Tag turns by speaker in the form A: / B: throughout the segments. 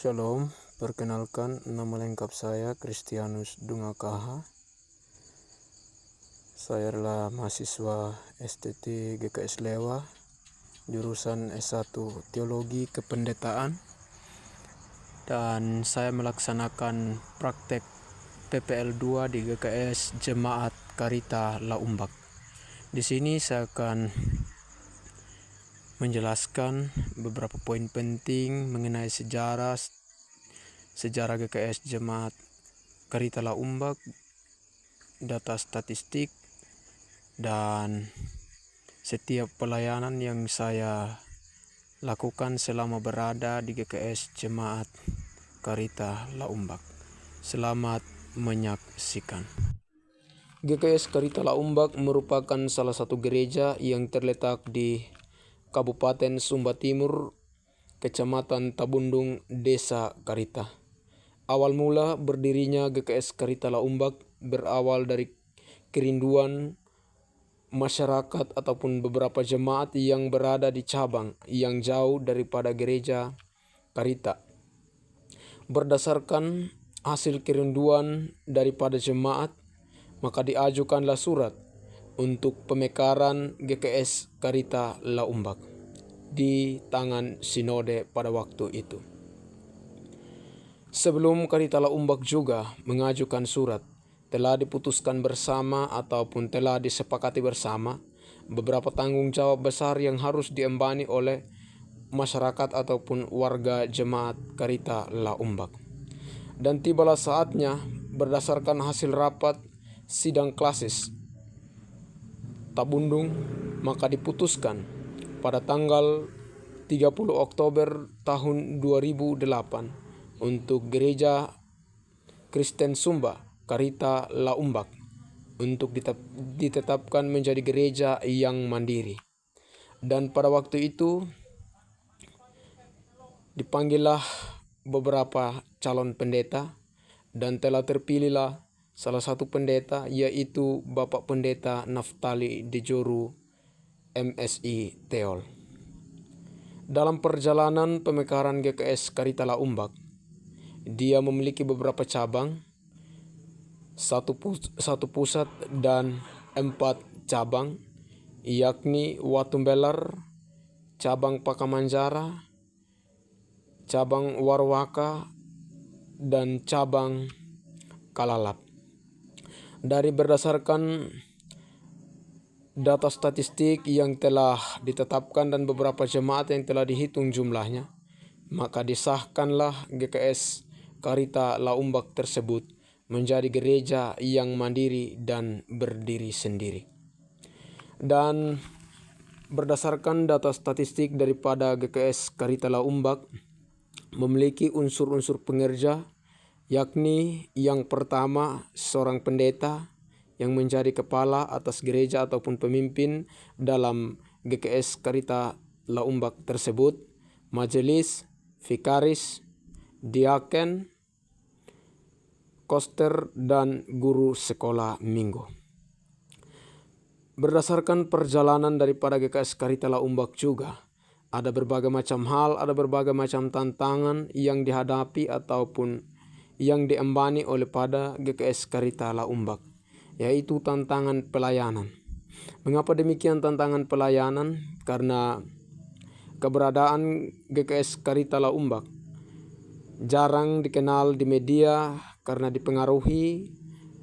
A: Shalom, perkenalkan nama lengkap saya Kristianus Dungakaha. Saya adalah mahasiswa STT GKS Lewa, jurusan S1 Teologi Kependetaan, dan saya melaksanakan praktek PPL 2 di GKS Jemaat Karita Laumbak. Di sini saya akan menjelaskan beberapa poin penting mengenai sejarah GKS Jemaat Karita Laumbak, data statistik, dan setiap pelayanan yang saya lakukan selama berada di GKS Jemaat Karita Laumbak. Selamat menyaksikan. GKS Karita Laumbak merupakan salah satu gereja yang terletak di Kabupaten Sumba Timur, Kecamatan Tabundung, Desa Karita. Awal mula berdirinya GKS Karita Laumbak berawal dari kerinduan masyarakat ataupun beberapa jemaat yang berada di cabang yang jauh daripada gereja Karita. Berdasarkan hasil kerinduan daripada jemaat, maka diajukanlah surat untuk pemekaran GKS Karita Laumbak di tangan sinode pada waktu itu. Sebelum Karita Laumbak juga mengajukan surat, telah diputuskan bersama ataupun telah disepakati bersama beberapa tanggung jawab besar yang harus diemban oleh masyarakat ataupun warga jemaat Karita Laumbak. Dan tibalah saatnya berdasarkan hasil rapat sidang klasis Tabundung, maka diputuskan pada tanggal 30 Oktober tahun 2008 untuk Gereja Kristen Sumba Karita Laumbak untuk ditetapkan menjadi gereja yang mandiri. Dan pada waktu itu dipanggillah beberapa calon pendeta dan telah terpilihlah salah satu pendeta, yaitu Bapak Pendeta Naftali Dejoru, MSI Teol. Dalam perjalanan pemekaran GKS Karita Laumbak, dia memiliki beberapa cabang, satu pusat dan 4 cabang, yakni Watumbelar, cabang Pakamanjara, cabang Warwaka, dan cabang Kalalap. Dari berdasarkan data statistik yang telah ditetapkan dan beberapa jemaat yang telah dihitung jumlahnya, maka disahkanlah GKS Karita Laumbak tersebut menjadi gereja yang mandiri dan berdiri sendiri. Dan berdasarkan data statistik daripada GKS Karita Laumbak, memiliki unsur-unsur pengerja, yakni yang pertama seorang pendeta yang menjadi kepala atas gereja ataupun pemimpin dalam GKS Karita Laumbak tersebut, majelis, vikaris, diaken, koster, dan guru sekolah minggu. Berdasarkan perjalanan daripada GKS Karita Laumbak juga, ada berbagai macam hal, ada berbagai macam tantangan yang dihadapi ataupun yang diembani oleh pada GKS Karita Laumbak, yaitu tantangan pelayanan. Mengapa demikian tantangan pelayanan? Karena keberadaan GKS Karita Laumbak jarang dikenal di media karena dipengaruhi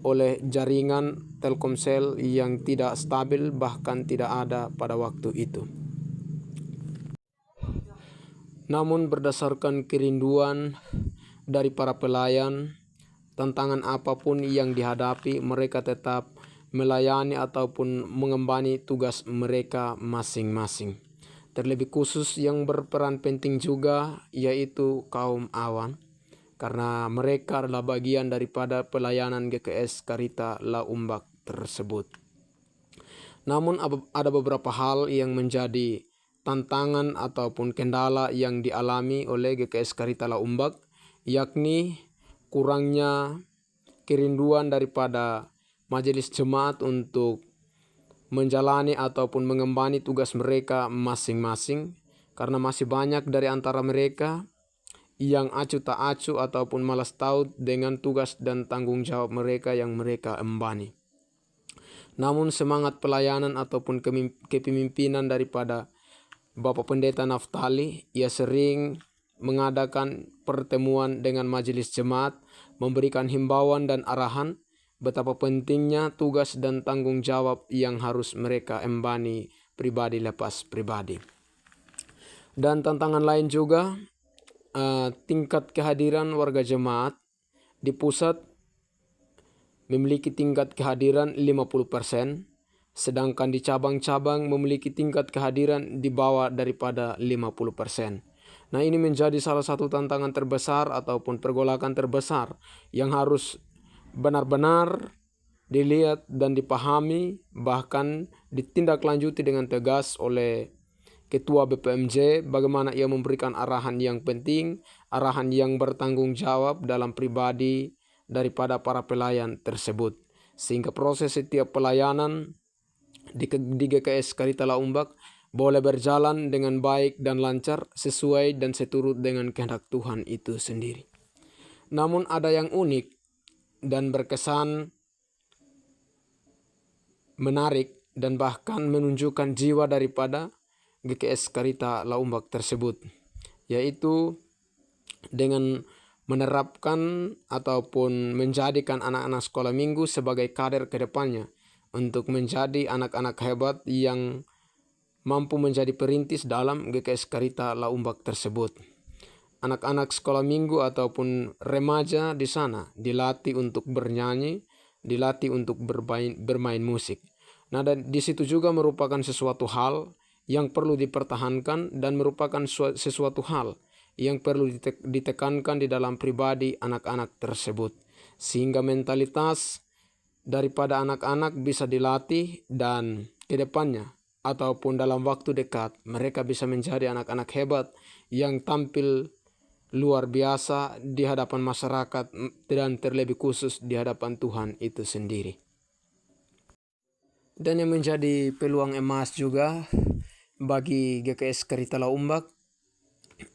A: oleh jaringan Telkomsel yang tidak stabil, bahkan tidak ada pada waktu itu. Namun berdasarkan kerinduan dari para pelayan, tantangan apapun yang dihadapi, mereka tetap melayani ataupun mengembani tugas mereka masing-masing. Terlebih khusus yang berperan penting juga yaitu kaum awan, karena mereka adalah bagian daripada pelayanan GKS Karita Laumbak tersebut. Namun ada beberapa hal yang menjadi tantangan ataupun kendala yang dialami oleh GKS Karita Laumbak, yakni kurangnya kerinduan daripada majelis jemaat untuk menjalani ataupun mengembani tugas mereka masing-masing, karena masih banyak dari antara mereka yang acuh tak acuh ataupun malas tahu dengan tugas dan tanggung jawab mereka yang mereka embani. Namun semangat pelayanan ataupun kepemimpinan daripada Bapak Pendeta Naftali, ia sering mengadakan pertemuan dengan majelis jemaat, memberikan himbauan dan arahan betapa pentingnya tugas dan tanggung jawab yang harus mereka embani pribadi lepas pribadi. Dan tantangan lain juga, tingkat kehadiran warga jemaat di pusat memiliki tingkat kehadiran 50%, sedangkan di cabang-cabang memiliki tingkat kehadiran di bawah daripada 50%. Nah, ini menjadi salah satu tantangan terbesar ataupun pergolakan terbesar yang harus benar-benar dilihat dan dipahami, bahkan ditindaklanjuti dengan tegas oleh Ketua BPMJ, bagaimana ia memberikan arahan yang penting, arahan yang bertanggung jawab dalam pribadi daripada para pelayan tersebut. Sehingga proses setiap pelayanan di GKS Karitala Umbak boleh berjalan dengan baik dan lancar sesuai dan seturut dengan kehendak Tuhan itu sendiri. Namun ada yang unik dan berkesan, menarik, dan bahkan menunjukkan jiwa daripada GKS Karitala Umbak tersebut, yaitu dengan menerapkan ataupun menjadikan anak-anak sekolah minggu sebagai kader ke depannya untuk menjadi anak-anak hebat yang mampu menjadi perintis dalam GKS Karitala Umbak tersebut. Anak-anak sekolah minggu ataupun remaja di sana dilatih untuk bernyanyi, dilatih untuk bermain musik. Nah, dan di situ juga merupakan sesuatu hal yang perlu dipertahankan dan merupakan sesuatu hal yang perlu ditekankan di dalam pribadi anak-anak tersebut, sehingga mentalitas daripada anak-anak bisa dilatih dan ke depannya ataupun dalam waktu dekat mereka bisa menjadi anak-anak hebat yang tampil luar biasa di hadapan masyarakat dan terlebih khusus di hadapan Tuhan itu sendiri. Dan yang menjadi peluang emas juga bagi GKS Karitala Umbak,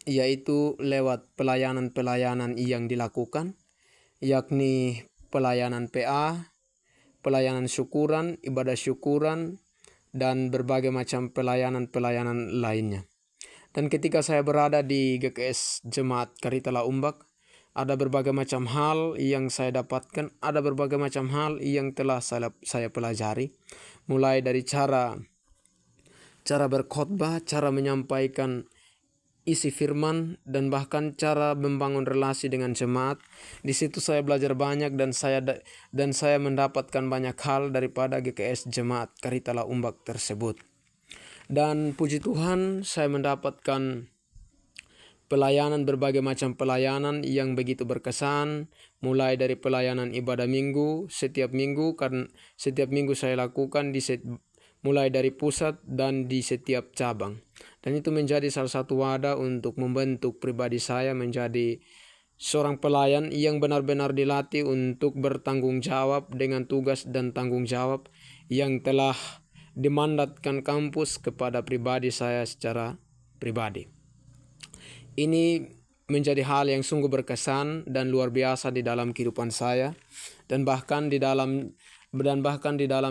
A: yaitu lewat pelayanan-pelayanan yang dilakukan, yakni pelayanan PA, pelayanan syukuran, ibadah syukuran, dan berbagai macam pelayanan-pelayanan lainnya. Dan ketika saya berada di GKS Jemaat Karitala Umbak, ada berbagai macam hal yang saya dapatkan, ada berbagai macam hal yang telah saya pelajari, mulai dari cara berkhotbah, cara menyampaikan isi firman, dan bahkan cara membangun relasi dengan jemaat. Di situ saya belajar banyak dan saya mendapatkan banyak hal daripada GKS Jemaat Karitala Umbak tersebut. Dan puji Tuhan, saya mendapatkan pelayanan, berbagai macam pelayanan yang begitu berkesan, mulai dari pelayanan ibadah minggu setiap minggu, karena setiap minggu saya lakukan mulai dari pusat dan di setiap cabang. Dan itu menjadi salah satu wadah untuk membentuk pribadi saya menjadi seorang pelayan yang benar-benar dilatih untuk bertanggung jawab dengan tugas dan tanggung jawab yang telah dimandatkan kampus kepada pribadi saya secara pribadi. Ini menjadi hal yang sungguh berkesan dan luar biasa di dalam kehidupan saya, dan bahkan di dalam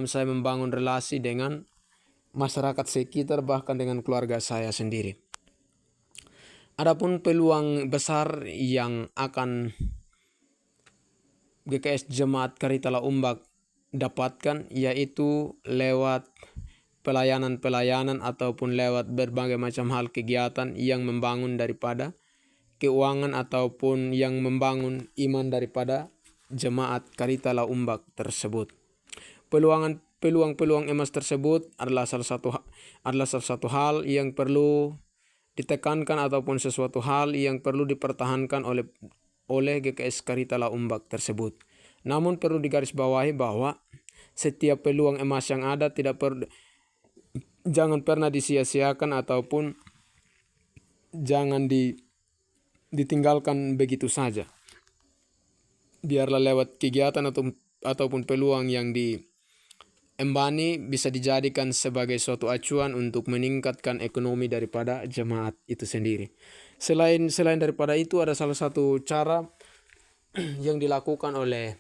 A: saya membangun relasi dengan masyarakat sekitar, bahkan dengan keluarga saya sendiri. Adapun peluang besar yang akan GKS Jemaat Karitala Umbak dapatkan, yaitu lewat pelayanan-pelayanan ataupun lewat berbagai macam hal kegiatan yang membangun daripada keuangan ataupun yang membangun iman daripada Jemaat Karitala Umbak tersebut. Peluang emas tersebut adalah salah satu hal yang perlu ditekankan ataupun sesuatu hal yang perlu dipertahankan oleh GKS Karitala Umbak tersebut. Namun perlu digarisbawahi bahwa setiap peluang emas yang ada jangan pernah disia-siakan ataupun jangan ditinggalkan begitu saja. Biarlah lewat kegiatan ataupun peluang yang diembani bisa dijadikan sebagai suatu acuan untuk meningkatkan ekonomi daripada jemaat itu sendiri. Selain daripada itu, ada salah satu cara yang dilakukan oleh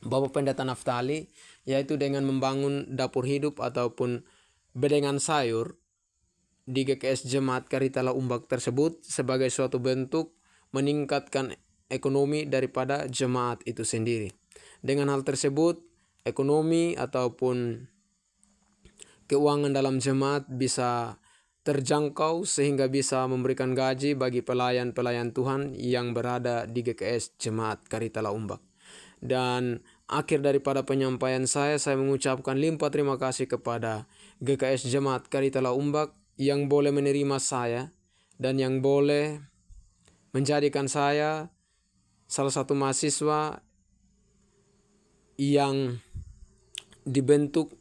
A: Bapak Pendeta Naftali, yaitu dengan membangun dapur hidup ataupun bedengan sayur di GKS Jemaat Karitala Umbak tersebut sebagai suatu bentuk meningkatkan ekonomi daripada jemaat itu sendiri. Dengan hal tersebut, ekonomi ataupun keuangan dalam jemaat bisa terjangkau sehingga bisa memberikan gaji bagi pelayan-pelayan Tuhan yang berada di GKS Jemaat Karitala Umbak. Dan akhir daripada penyampaian saya mengucapkan limpah terima kasih kepada GKS Jemaat Karitala Umbak yang boleh menerima saya dan yang boleh menjadikan saya salah satu mahasiswa yang dibentuk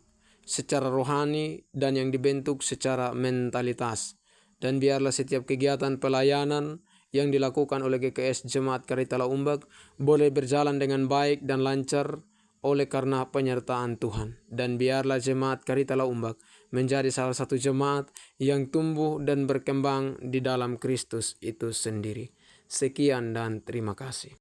A: secara rohani dan yang dibentuk secara mentalitas. Dan biarlah setiap kegiatan pelayanan yang dilakukan oleh GKS Jemaat Karitala Umbak boleh berjalan dengan baik dan lancar oleh karena penyertaan Tuhan. Dan biarlah Jemaat Karitala Umbak menjadi salah satu jemaat yang tumbuh dan berkembang di dalam Kristus itu sendiri. Sekian dan terima kasih.